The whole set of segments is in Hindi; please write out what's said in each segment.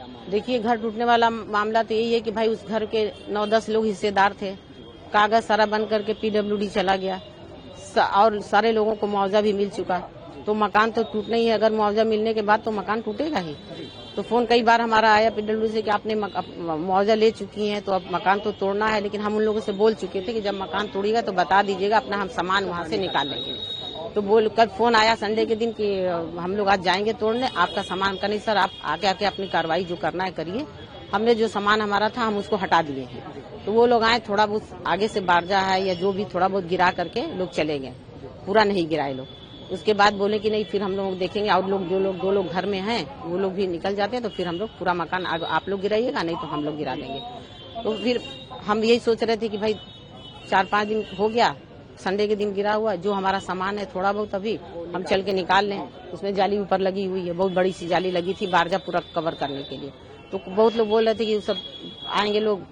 क्या मामला? देखिए, घर टूटने वाला मामला तो यही है कि भाई उस घर के 9-10 लोग हिस्सेदार थे। कागज सारा बन करके पीडब्ल्यूडी चला गया और सारे लोगों को मुआवजा भी मिल चुका। तो मकान तो टूटना ही है, अगर मुआवजा मिलने के बाद तो मकान टूटेगा ही। तो फोन कई बार हमारा आया पीडब्ल्यूडी से कि आपने मुआवजा ले चुकी हैं तो अब मकान तो तोड़ना है, लेकिन हम उन लोगों से बोल चुके थे कि जब मकान तोड़ेगा तो बता दीजिएगा, अपना हम सामान वहाँ से निकाल लेंगे। तो कल फोन आया संडे के दिन कि हम लोग आज जाएंगे तोड़ने, आपका सामान का नहीं सर, आप आके अपनी कार्रवाई जो करना है करिए। हमने जो सामान हमारा था हम उसको हटा दिए हैं। तो वो लोग आए, थोड़ा बहुत आगे से बारजा है या जो भी थोड़ा बहुत गिरा करके लोग चले गए, पूरा नहीं गिराए लोग। उसके बाद बोले कि नहीं फिर हम लोग देखेंगे, और लोग जो लोग 2 लोग घर में हैं वो लोग भी निकल जाते हैं तो फिर हम लोग पूरा मकान आप लोग गिराइएगा, नहीं तो हम लोग गिरा देंगे। तो फिर हम यही सोच रहे थे कि भाई 4-5 दिन हो गया, संडे के दिन गिरा हुआ, जो हमारा सामान है थोड़ा बहुत अभी हम चल के निकाल लें। उसमें जाली ऊपर लगी हुई है, बहुत बड़ी सी जाली लगी थी बारजा पूरा कवर करने के लिए। तो बहुत लोग बोल रहे थे कि सब आएंगे लोग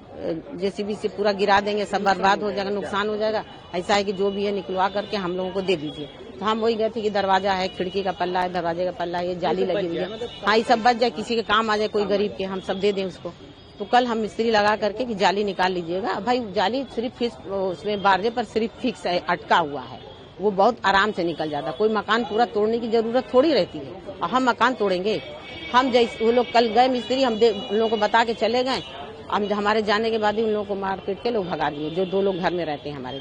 जेसीबी से पूरा गिरा देंगे, सब बर्बाद हो जाएगा, नुकसान हो जाएगा। ऐसा है कि जो भी है निकलवा करके हम लोगों को दे दीजिए। तो हम वही गए थे कि दरवाजा है, खिड़की का पल्ला है, दरवाजे का पल्ला है, ये जाली लगी हुई है, हाँ ये सब बच जाए, किसी के काम आ जाए, कोई गरीब के, हम सब दे दें उसको। तो कल हम मिस्त्री लगा करके कि जाली निकाल लीजिएगा। भाई जाली सिर्फ उसमें बारजे पर सिर्फ फिक्स है, अटका हुआ है, वो बहुत आराम से निकल जाता। कोई मकान पूरा तोड़ने की जरूरत थोड़ी रहती है, और हम मकान तोड़ेंगे। हम जैसे वो लोग कल गए मिस्त्री, हम उन लोगों को बता के चले गए। हम हमारे जाने के बाद ही उन लोगों को मार पीट के लोग भगा दिए। जो 2 लोग घर में रहते हैं हमारे,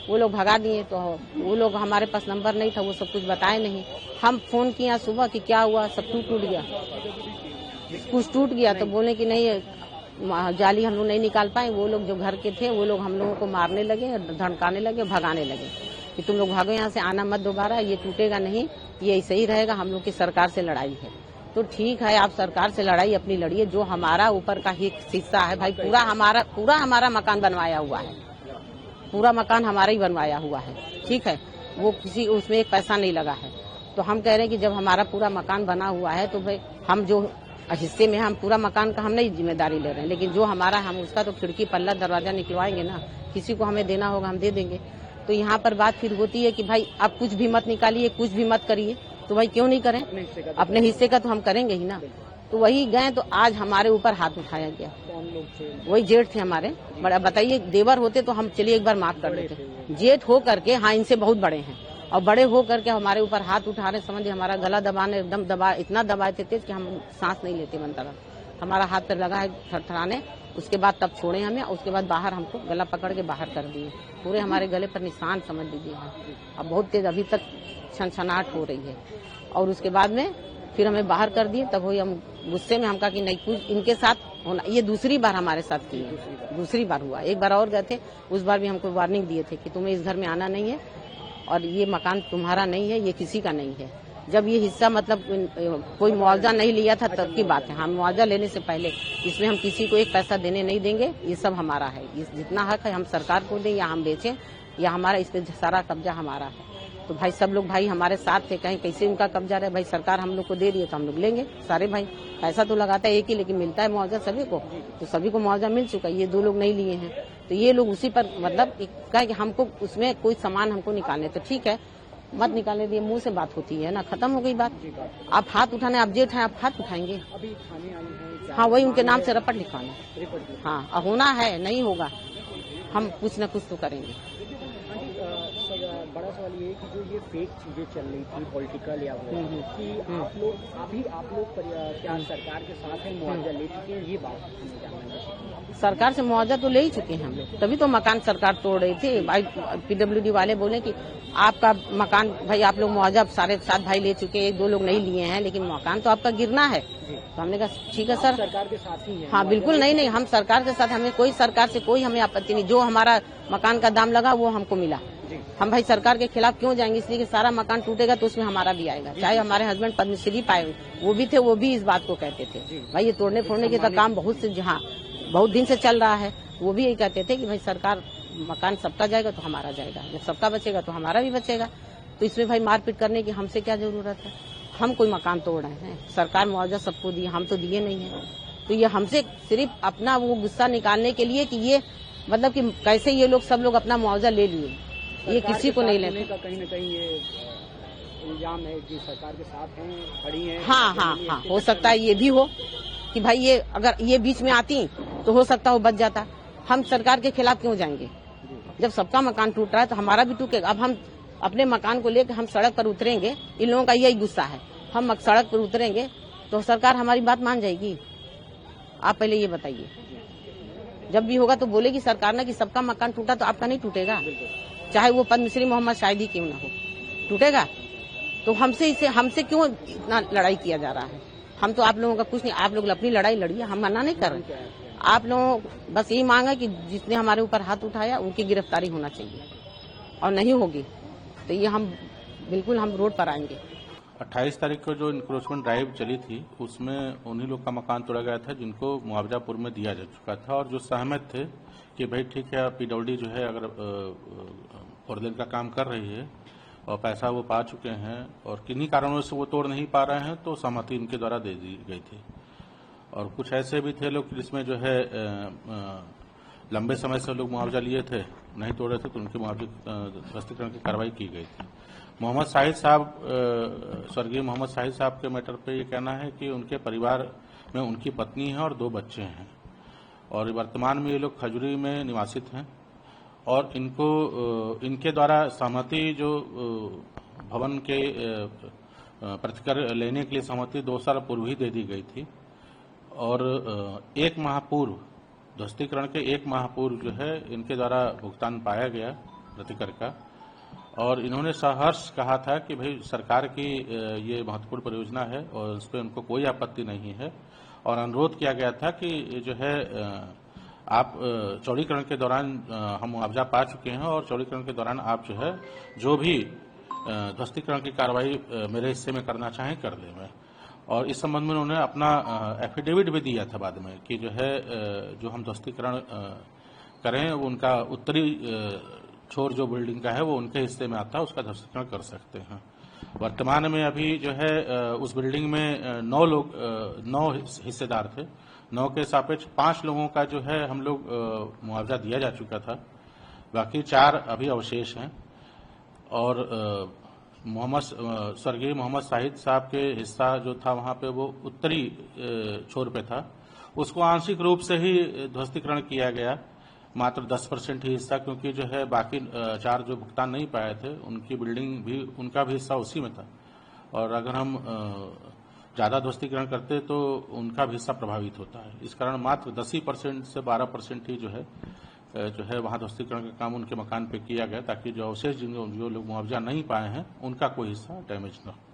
वो लोग भगा दिए। तो वो लोग, हमारे पास नंबर नहीं था, वो सब कुछ बताए नहीं। हम फोन किया सुबह कि क्या हुआ, सब टूट गया, कुछ टूट गया। तो बोले कि नहीं जाली हम लोग नहीं निकाल पाए। वो लोग जो घर के थे वो लोग हम लोगों को मारने लगे, धमकाने लगे, भगाने लगे कि तुम लोग भागो यहाँ से, आना मत दोबारा, ये टूटेगा नहीं, ये ऐसे ही रहेगा, हम लोग की सरकार से लड़ाई है। तो ठीक है, आप सरकार से लड़ाई अपनी लड़िए, जो हमारा ऊपर का हिस्सा है भाई, पूरा हमारा मकान बनवाया हुआ है, पूरा मकान हमारा ही बनवाया हुआ है, ठीक है, वो किसी उसमें एक पैसा नहीं लगा है। तो हम कह रहे हैं कि जब हमारा पूरा मकान बना हुआ है तो भाई हम जो हिस्से में हम पूरा मकान का हम नहीं जिम्मेदारी ले रहे हैं, लेकिन जो हमारा हम उसका तो खिड़की पल्ला दरवाजा निकलवाएंगे ना, किसी को हमें देना होगा हम दे देंगे। तो यहाँ पर बात फिर होती है कि भाई आप कुछ भी मत निकालिए, कुछ भी मत करिए। तो भाई क्यों नहीं करें, अपने हिस्से का तो हम करेंगे ही ना। तो वही गए तो आज हमारे ऊपर हाथ उठाया गया। कौन लोग थे? वही जेठ थे हमारे, बड़ा बताइए, देवर होते तो हम चलिए एक बार माफ कर देते। जेठ हो करके, हाँ इनसे बहुत बड़े हैं, और बड़े हो करके हमारे ऊपर हाथ उठा रहे, समझिए हमारा गला दबाने, एकदम इतना दबाए थे तेज कि हम सांस नहीं लेते बनता था। हमारा हाथ पर लगा है थरथराने, उसके बाद तब छोड़े हमें, उसके बाद बाहर हमको गला पकड़ के बाहर कर दिए। पूरे हमारे गले पर निशान समझ लीजिए, अब बहुत तेज अभी तक छनछनाहट हो रही है। और उसके बाद में फिर हमें बाहर कर दिए। तब वही हम गुस्से में हम कहा कि नहीं, कुछ इनके साथ होना, ये दूसरी बार हमारे साथ की है, दूसरी बार हुआ। एक बार और गए थे, उस बार भी हमको वार्निंग दिए थे कि तुम्हें इस घर में आना नहीं है, और ये मकान तुम्हारा नहीं है, ये किसी का नहीं है। जब ये हिस्सा मतलब कोई मुआवजा नहीं लिया था तब की बात है, हम मुआवजा लेने से पहले इसमें हम किसी को एक पैसा देने नहीं देंगे, ये सब हमारा है, जितना हक है हम सरकार को दें या हम बेचें, या हमारा इस पे सारा कब्जा हमारा है। तो भाई सब लोग भाई हमारे साथ थे, कहीं कैसे उनका कब्जा रहे, भाई सरकार हम लोग को दे रही है तो हम लोग लेंगे सारे भाई। पैसा तो लगाता है एक ही, लेकिन मिलता है मुआवजा सभी को, तो सभी को मुआवजा मिल चुका है। ये 2 लोग नहीं लिए हैं, तो ये लोग उसी पर मतलब कहा कि हमको उसमें कोई सामान हमको निकालने, तो ठीक है मत निकालने दिए, मुंह से बात होती है ना, खत्म हो गई बात। आप हाथ उठाने, आप जेठ है आप हाथ उठाएंगे, अभी थाने आई है? हाँ वही उनके नाम से रपट लिखवाना, हाँ होना है, नहीं होगा हम कुछ न कुछ तो करेंगे। बड़ा सवाल ये है कि जो ये फेक चीजें चल रही थी पॉलिटिकल या वो कि आप लोग क्या सरकार के साथ है, मुआवजा ले चुके हैं, ये बात हमें जानना है। सरकार से मुआवजा तो ले ही चुके हैं हम लोग, तभी तो मकान सरकार तोड़ रही थी। भाई पीडब्ल्यूडी वाले बोले कि आपका मकान भाई आप लोग मुआवजा सारे 7 भाई ले चुके, 1-2 लोग नहीं लिए हैं, लेकिन मकान तो आपका गिरना है। तो हमने कहा ठीक है सर, सरकार के साथ ही है। हाँ बिल्कुल, नहीं हम सरकार के साथ, हमें कोई सरकार से कोई हमें आपत्ति नहीं, जो हमारा मकान का दाम लगा वो हमको मिला। हम भाई सरकार के खिलाफ क्यों जाएंगे, इसलिए कि सारा मकान टूटेगा तो उसमें हमारा भी आएगा। चाहे हमारे हस्बैंड पद्मश्री पाए वो भी थे, वो भी इस बात को कहते थे भाई ये तोड़ने फोड़ने के काम बहुत से जहाँ बहुत दिन से चल रहा है, वो भी यही कहते थे कि भाई सरकार मकान सबका जाएगा तो हमारा जाएगा, जब सबका बचेगा तो हमारा भी बचेगा। तो इसमें भाई मारपीट करने की हमसे क्या जरूरत है, हम कोई मकान तोड़ रहे हैं, सरकार मुआवजा सबको दी, हम तो दिए नहीं है। तो ये हमसे सिर्फ अपना वो गुस्सा निकालने के लिए कि ये मतलब कि कैसे ये लोग सब लोग अपना मुआवजा ले लिए, ये किसी को नहीं लेने का कहीं न कहीं ये इल्जाम है कि सरकार के साथ हैं, खड़ी हैं। हाँ हो सकता है ये भी हो, कि भाई ये अगर ये बीच में आती तो हो सकता वो बच जाता। हम सरकार के खिलाफ क्यों जाएंगे? जब सबका मकान टूट रहा है तो हमारा भी टूटेगा। अब हम अपने मकान को लेकर हम सड़क पर उतरेंगे, इन लोगों का यही गुस्सा है। हम सड़क पर उतरेंगे तो सरकार हमारी बात मान जाएगी? आप पहले ये बताइए। जब भी होगा तो बोलेगी सरकार ना कि सबका मकान टूटा तो आपका नहीं टूटेगा, चाहे वो पद्मश्री मोहम्मद शाहिदी क्यों ना हो, टूटेगा। तो हमसे क्यों इतना लड़ाई किया जा रहा है? हम तो आप लोगों का कुछ नहीं, आप लोग अपनी लड़ाई लड़िए, हम मना नहीं कर रहे। आप लोगों बस यही मांग है कि जिसने हमारे ऊपर हाथ उठाया उनकी गिरफ्तारी होना चाहिए, और नहीं होगी तो ये हम बिल्कुल हम रोड पर आएंगे। 28 तारीख को जो इंक्रोचमेंट ड्राइव चली थी उसमें उन्हीं लोग का मकान तोड़ा गया था जिनको मुआवजा पूर्व में दिया जा चुका था, और जो सहमत थे कि भाई ठीक है पीडब्ल्यूडी जो है अगर 4 लेन का काम कर रही है और पैसा वो पा चुके हैं और किन्हीं कारणों से वो तोड़ नहीं पा रहे हैं तो सहमति इनके द्वारा दे दी गई थी। और कुछ ऐसे भी थे लोग जिसमें जो है लंबे समय से लोग मुआवजा लिए थे, नहीं तोड़े थे तो उनके मुआवजे ध्वस्तीकरण की कार्रवाई की गई थी। मोहम्मद शाहिद साहब, स्वर्गीय मोहम्मद शाहिद साहब के मैटर पे ये कहना है कि उनके परिवार में उनकी पत्नी है और 2 बच्चे हैं, और वर्तमान में ये लोग खजूरी में निवासित हैं, और इनके द्वारा सहमति जो भवन के प्रतिकर लेने के लिए सहमति 2 साल पूर्व ही दे दी गई थी, और 1 माह पूर्व ध्वस्तीकरण के 1 माह पूर्व जो है इनके द्वारा भुगतान पाया गया प्रतिकर का, और इन्होंने सहर्ष कहा था कि भाई सरकार की ये महत्वपूर्ण परियोजना है और इस पर उनको कोई आपत्ति नहीं है, और अनुरोध किया गया था कि जो है आप चौड़ीकरण के दौरान हम मुआवजा पा चुके हैं और चौड़ीकरण के दौरान आप जो है जो भी ध्वस्तीकरण की कार्रवाई मेरे हिस्से में करना चाहें कर दें मैं। और इस संबंध में उन्होंने अपना एफिडेविट भी दिया था बाद में कि जो है जो हम ध्वस्तीकरण करें वो उनका उत्तरी छोर जो बिल्डिंग का है वो उनके हिस्से में आता है, उसका ध्वस्तीकरण कर सकते हैं। वर्तमान में अभी जो है उस बिल्डिंग में 9 हिस्सेदार थे, 9 के सापेक्ष 5 लोगों का जो है हम लोग मुआवजा दिया जा चुका था, बाकी 4 अभी अवशेष हैं। और स्वर्गीय मोहम्मद शाहिद साहब के हिस्सा जो था वहां पे वो उत्तरी छोर पे था, उसको आंशिक रूप से ही ध्वस्तीकरण किया गया, मात्र 10% ही हिस्सा, क्योंकि जो है बाकी 4 जो भुगतान नहीं पाए थे उनकी बिल्डिंग भी उनका भी हिस्सा उसी में था, और अगर हम ज्यादा ध्वस्तीकरण करते तो उनका भी हिस्सा प्रभावित होता है। इस कारण मात्र 10% से 12% ही जो है वहां ध्वस्तीकरण का काम उनके मकान पे किया गया, ताकि जो अवशेष जो लोग मुआवजा नहीं पाए हैं उनका कोई हिस्सा डैमेज न हो।